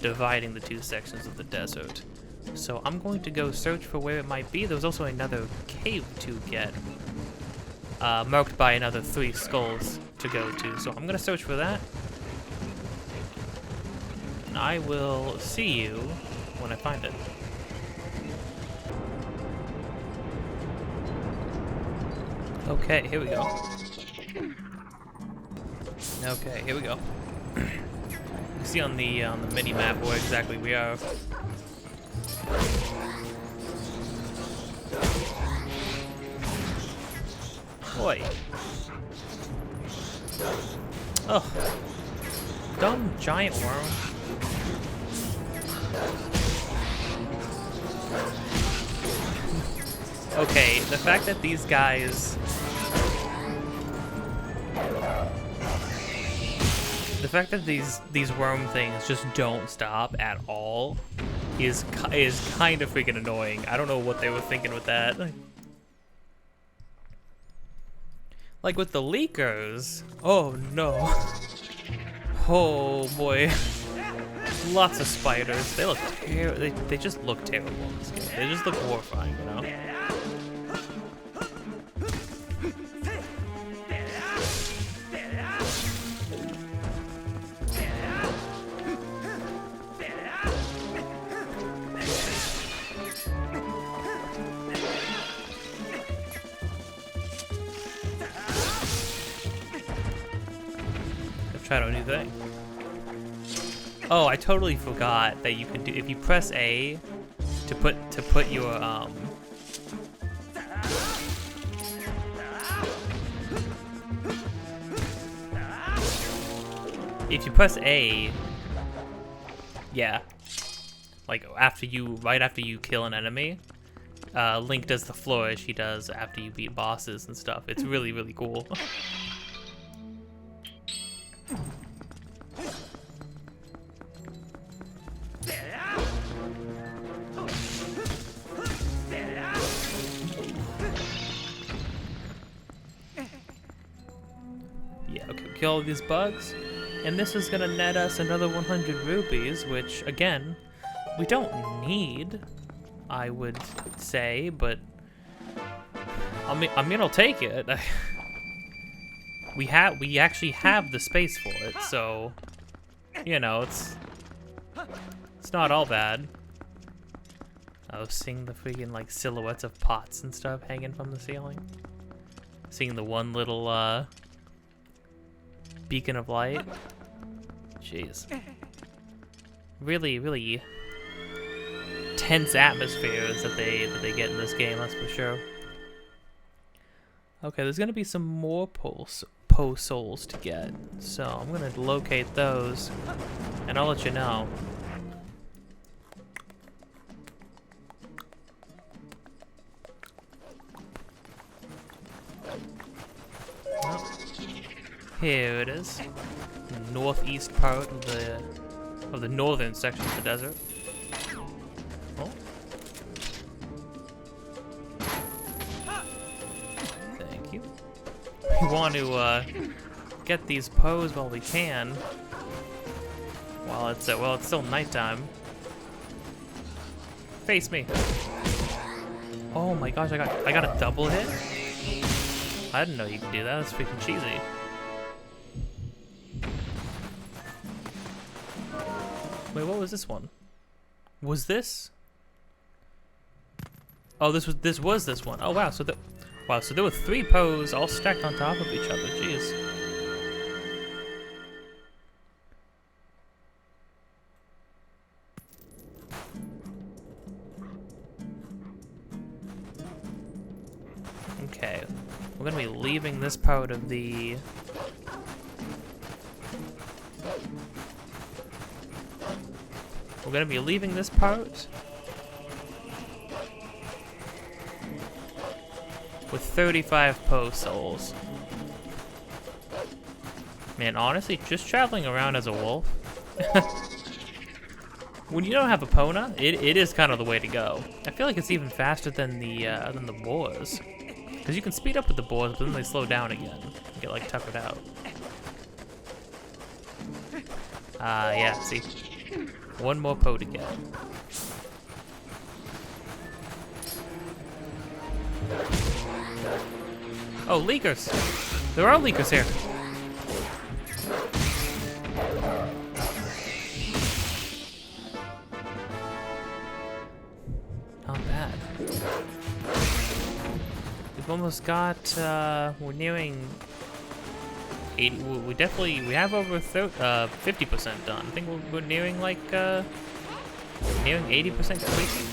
dividing the 2 sections of the desert. So I'm going to go search for where it might be. There was also another cave to get, marked by another 3 skulls to go to. So I'm gonna search for that. And I will see you when I find it. Okay, here we go. Okay, here we go. You see on the mini map where exactly we are. Boy. Oh. Dumb giant worm. Okay, the fact that these guys... The fact that these worm things just don't stop at all is kind of freaking annoying. I don't know what they were thinking with that. Like with the leakers. Oh no. Oh boy. Lots of spiders. They look they just look terrible in this game. They just look horrifying, you know? Try a new thing. Oh, I totally forgot that you can do, if you press A to put your if you press A, yeah, like right after you kill an enemy, Link does the flourish he does after you beat bosses and stuff. It's really, really cool. Kill all these bugs, and this is gonna net us another 100 rupees, which again we don't need, I would say, but I mean I'll take it. We actually have the space for it, so you know it's not all bad. I was seeing the freaking like silhouettes of pots and stuff hanging from the ceiling, seeing the one little beacon of light. Jeez. Really, really tense atmospheres that they get in this game, that's for sure. Okay, there's gonna be some more pole souls to get, so I'm gonna locate those, and I'll let you know. Here it is, the northeast part of the northern section of the desert. Oh. Thank you. We want to get these poes while we can, while it's still nighttime. Face me. Oh my gosh, I got a double hit. I didn't know you could do that. That's freaking cheesy. Wait, what was this one? Was this Oh, this was this one. Oh wow, so there were 3 Poes all stacked on top of each other. Jeez. Okay, we're gonna be leaving this part of the. We're gonna be leaving this part with 35 Poe souls. Man, honestly, just traveling around as a wolf, when you don't have a Pona, it is kind of the way to go. I feel like it's even faster than the boars, because you can speed up with the boars, but then they slow down again. You get like tuckered out. Yeah. See, one more Poe to get. Oh, leakers! There are leakers here. Not bad. We've almost got, we're nearing 80, we have over 50% done. I think we're nearing like, nearing 80% completion.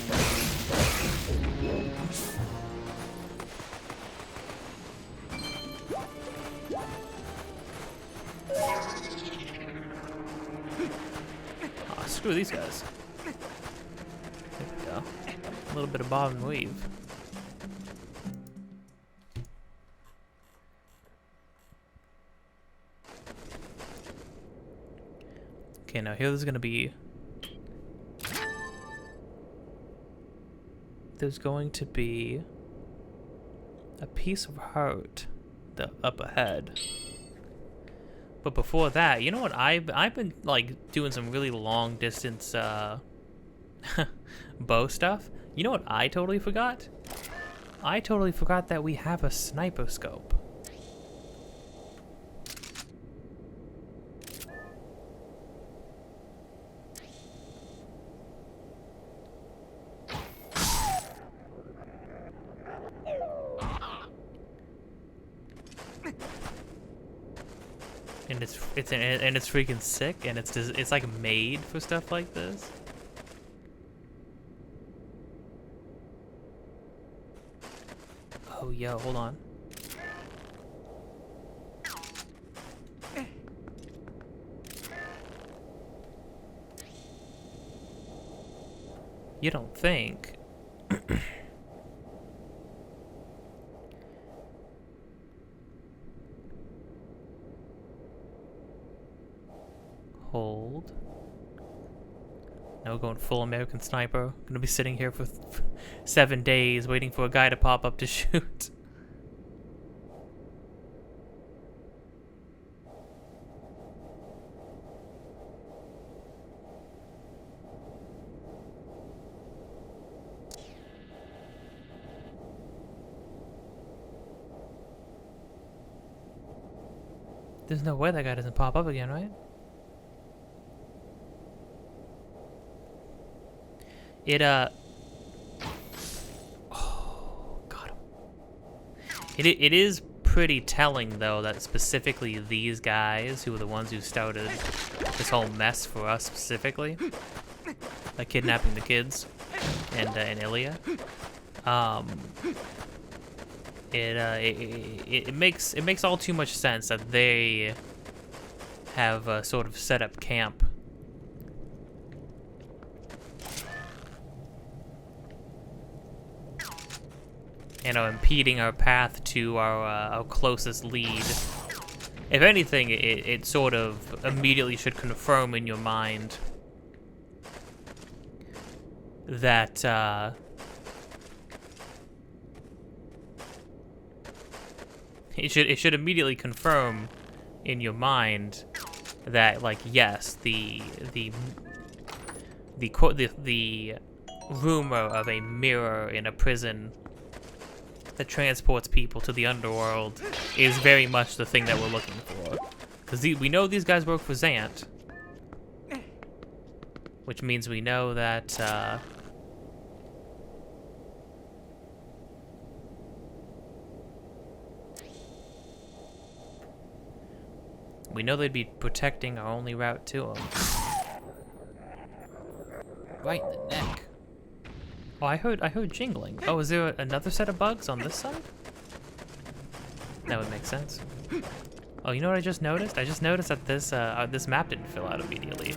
Oh, screw these guys. There we go. A little bit of bob and weave. Okay, now here there's going to be a piece of heart up ahead. But before that, you know what? I've been like doing some really long distance bow stuff. You know what I totally forgot? I totally forgot that we have a sniper scope. And it's freaking sick, and it's like made for stuff like this. Oh yo, hold on. You don't think? Hold. Now we're going full American Sniper. Gonna be sitting here for 7 days waiting for a guy to pop up to shoot. There's no way that guy doesn't pop up again, right? Oh, got him. It is pretty telling, though, that specifically these guys, who are the ones who started this whole mess for us specifically, like kidnapping the kids and Ilya, it makes all too much sense that they have sort of set up camp. You know, impeding our path to our closest lead. If anything, it sort of immediately should confirm in your mind that it should immediately confirm in your mind that, like, yes, the rumor of a mirror in a prison that transports people to the underworld is very much the thing that we're looking for. Because we know these guys work for Zant, which means we know that We know they'd be protecting our only route to them. Right in the neck. Oh, I heard jingling. Oh, is there another set of bugs on this side? That would make sense. Oh, you know what I just noticed? I just noticed that this map didn't fill out immediately.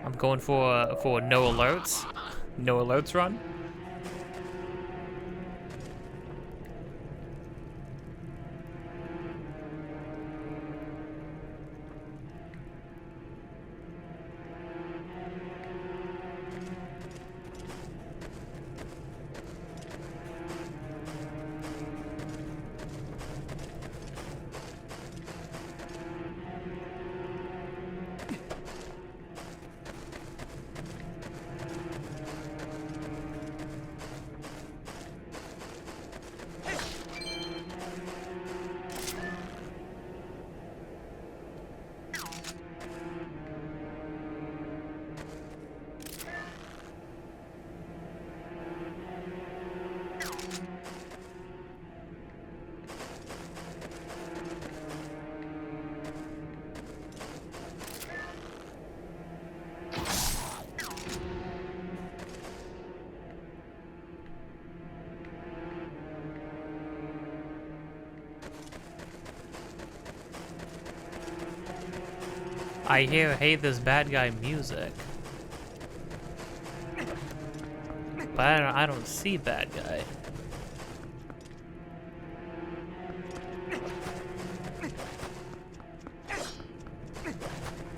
I'm going for no alerts. No alerts run. I hear "Hey, this bad guy" music, but I don't see bad guy.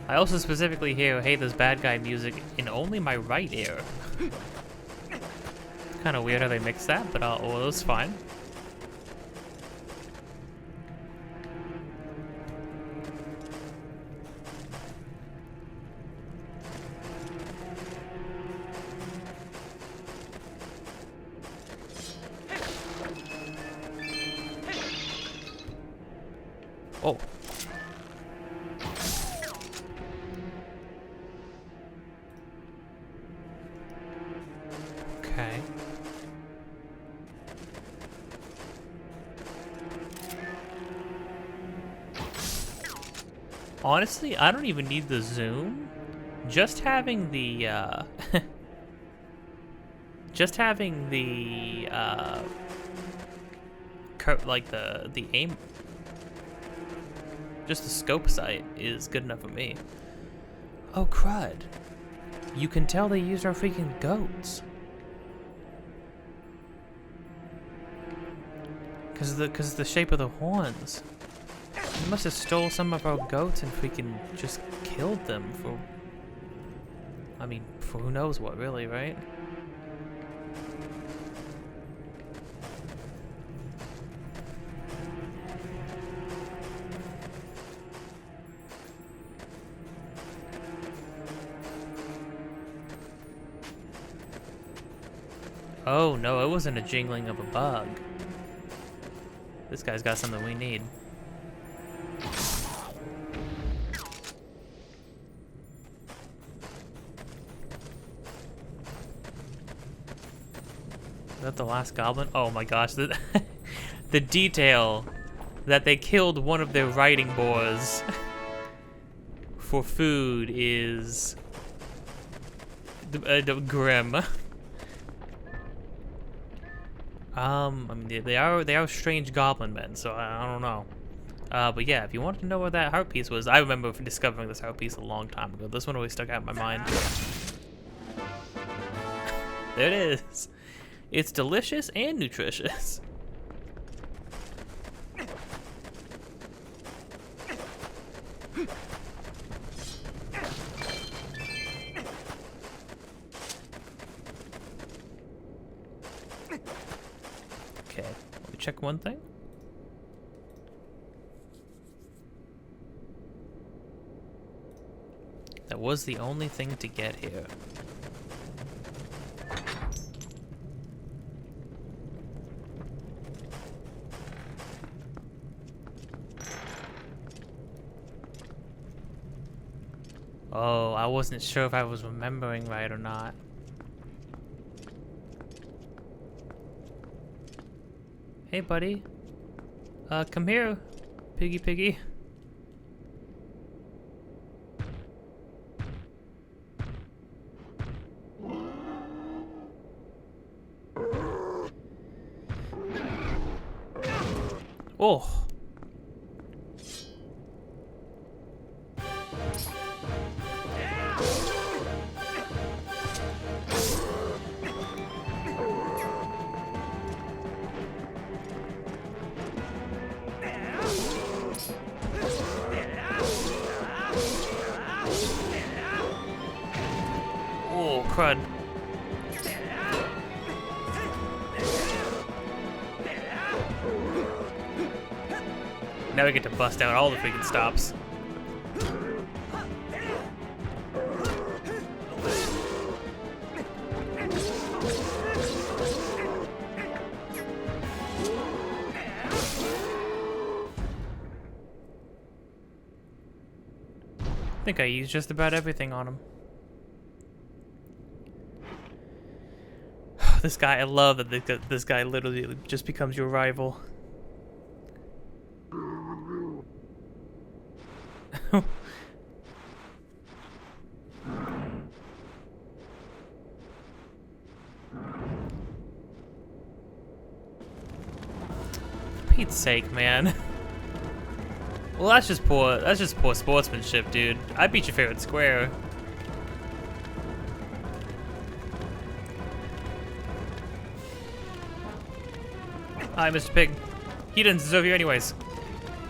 I also specifically hear "Hey, this bad guy" music in only my right ear. It's kind of weird how they mix that, but well, it's fine. Oh. Okay. Honestly, I don't even need the zoom. Just having the just having the like the aim, just the scope sight is good enough for me. Oh crud. You can tell they used our freaking goats. Cause of the shape of the horns. They must have stole some of our goats and freaking just killed them for, I mean, for who knows what really, right? Oh no, it wasn't a jingling of a bug. This guy's got something we need. Is that the last goblin? Oh my gosh, the detail that they killed one of their riding boars for food is grim. I mean, they are strange goblin men, so I don't know. But yeah, if you wanted to know where that heart piece was, I remember discovering this heart piece a long time ago. This one always stuck out in my mind. There it is. It's delicious and nutritious. Okay, let me check one thing. That was the only thing to get here. Oh, I wasn't sure if I was remembering right or not. Hey, buddy. Come here, piggy piggy. Oh. Oh, crud. Now we get to bust out all the freaking stops. I think I used just about everything on him. This guy, I love that this guy literally just becomes your rival. Pete's sake, man. Well, that's just poor sportsmanship, dude. I beat your favorite square. Hi, Mr. Pig. He didn't deserve you anyways.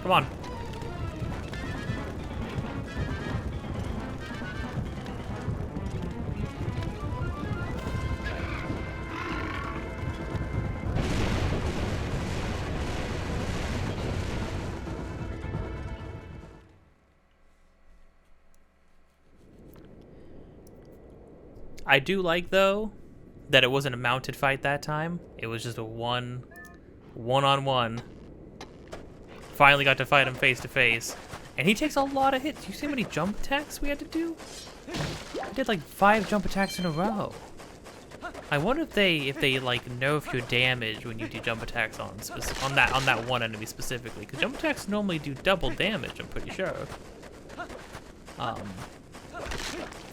Come on. I do like, though, that it wasn't a mounted fight that time. It was just a one-on-one. Finally got to fight him face to face. And he takes a lot of hits. You see how many jump attacks we had to do? I did like 5 jump attacks in a row. I wonder if they like nerf your damage when you do jump attacks on that one enemy specifically. Because jump attacks normally do double damage, I'm pretty sure.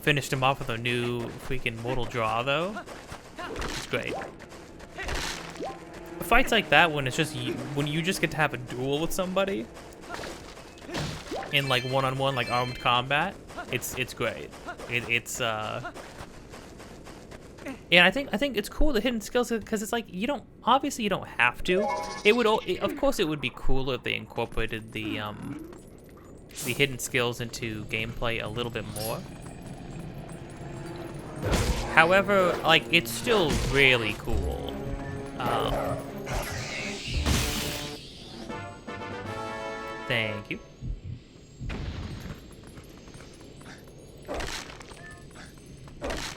Finished him off with a new freaking mortal draw though. It's great. Fights like that when it's just when you just get to have a duel with somebody in like one-on-one like armed combat, it's great. Yeah, I think it's cool the hidden skills because it's like you don't have to. Of course it would be cooler if they incorporated the hidden skills into gameplay a little bit more. However, like, it's still really cool. Thank you.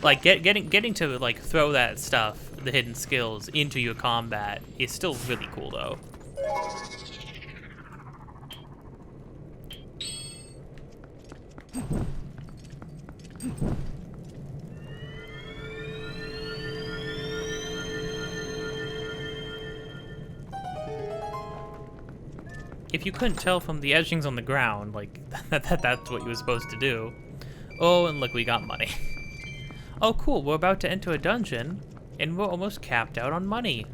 Like, getting to, like, throw that stuff, the hidden skills, into your combat is still really cool, though. If you couldn't tell from the etchings on the ground, like, that's what you were supposed to do. Oh, and look, we got money. Oh, cool, we're about to enter a dungeon, and we're almost capped out on money.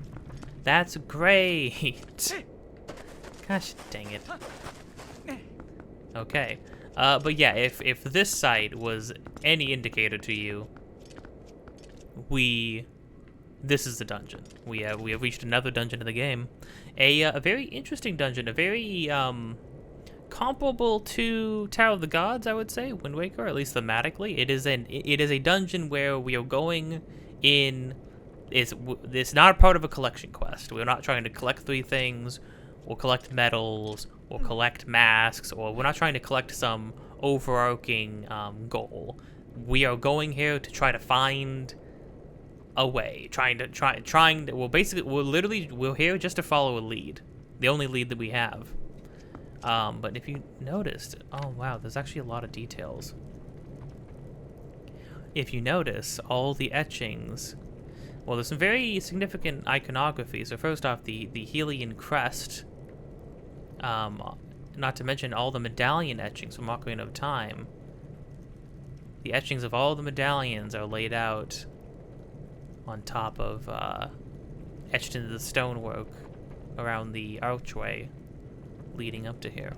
That's great. Gosh, dang it. Okay, but yeah, if this site was any indicator to you, this is the dungeon. We have reached another dungeon in the game. A very interesting dungeon, a very comparable to Tower of the Gods, I would say, Wind Waker, at least thematically. It is a dungeon where we are going in. It's not part of a collection quest. We're not trying to collect 3 things, or collect medals, or collect masks, or we're not trying to collect some overarching goal. We are going here to try to find a way, we're here just to follow a lead, the only lead that we have. But if you noticed, oh wow, there's actually a lot of details. if you notice, all the etchings, well, there's some very significant iconography. So first off, the Helian crest, not to mention all the medallion etchings from Ocarina of Time. The etchings of all the medallions are laid out on top of, etched into the stonework around the archway leading up to here.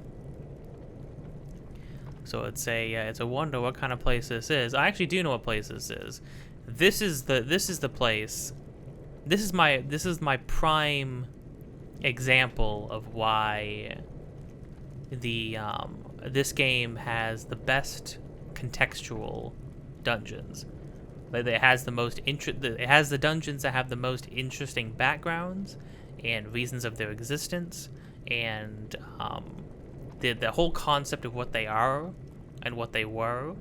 So it's a wonder what kind of place this is. I actually do know what place this is. This is the place. This is my prime example of why this game has the best contextual dungeons. It has the dungeons that have the most interesting backgrounds and reasons of their existence, and the whole concept of what they are and what they were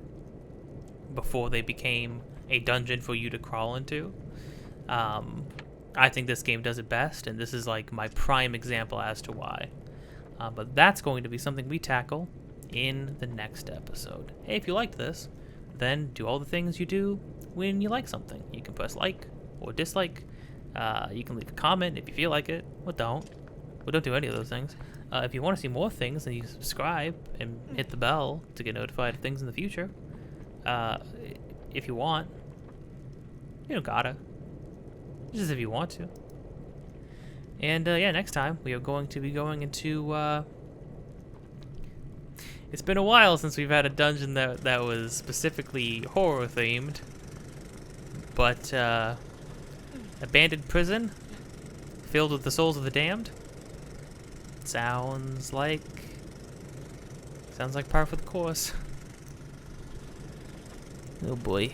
before they became a dungeon for you to crawl into. I think this game does it best, and this is like my prime example as to why. But that's going to be something we tackle in the next episode. Hey, if you liked this, then do all the things you do when you like something. You can press like or dislike. You can leave a comment if you feel like it. Or don't. Or don't do any of those things. If you want to see more things, then you subscribe and hit the bell to get notified of things in the future. If you want. You don't gotta. Just if you want to. And yeah, next time we are going to be going into... It's been a while since we've had a dungeon that was specifically horror themed. But abandoned prison filled with the souls of the damned. Sounds like par for the course. Oh boy.